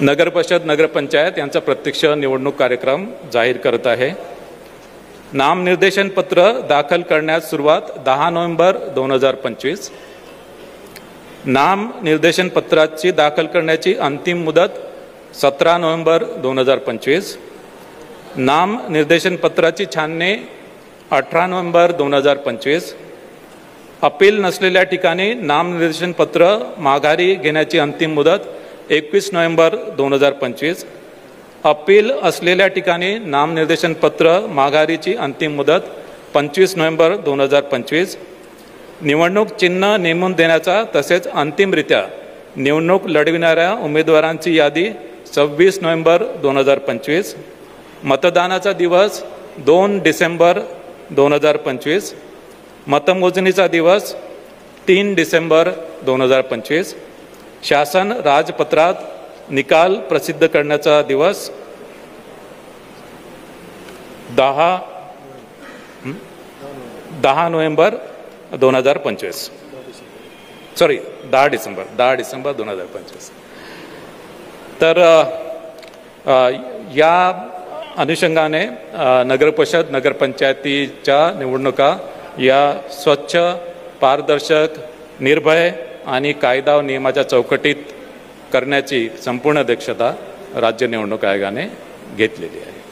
नगरपरिषद नगरपंचायत यांचा प्रत्यक्ष निवडणूक कार्यक्रम जाहीर करत आहे। नामनिर्देशन पत्र दाखल करण्यास सुरुवात 10 नोव्हेंबर 2025। नामनिर्देशन पत्राची दाखल करण्याची अंतिम मुदत 17 नोव्हेंबर 2025। नामनिर्देशन पत्राची छाननी 18 नोव्हेंबर 2025। अपील नसलेल्या ठिकाणी नामनिर्देशन पत्र माघारी घेण्याची अंतिम मुदत 21 नोव्हेंबर 2025। अपील असलेल्या ठिकाणी नामनिर्देशन पत्र माघारीची अंतिम मुदत 25 नोव्हेंबर 2025। निवडणूक चिन्ह नेमून देण्याचा तसेच अंतिमरित्या निवडणूक लढविणाऱ्या उमेदवारांची यादी 26 नोव्हेंबर 2025। मतदानाचा दिवस 2 डिसेंबर 2025। मतमोजणीचा दिवस 3 डिसेंबर 2025। शासन राजपत्रात निकाल प्रसिद्ध करण्याचा दिवस 10 नोव्हेंबर 2025। सॉरी 10 डिसेंबर 2025। तर या अनुषंगाने नगरपरिषद नगरपंचायतीच्या निवडणुका या स्वच्छ, पारदर्शक, निर्भय आणि कायदा व नियमाच्या चौकटीत करण्याची संपूर्ण दक्षता राज्य निवडणूक आयोगाने घेतलेली आहे।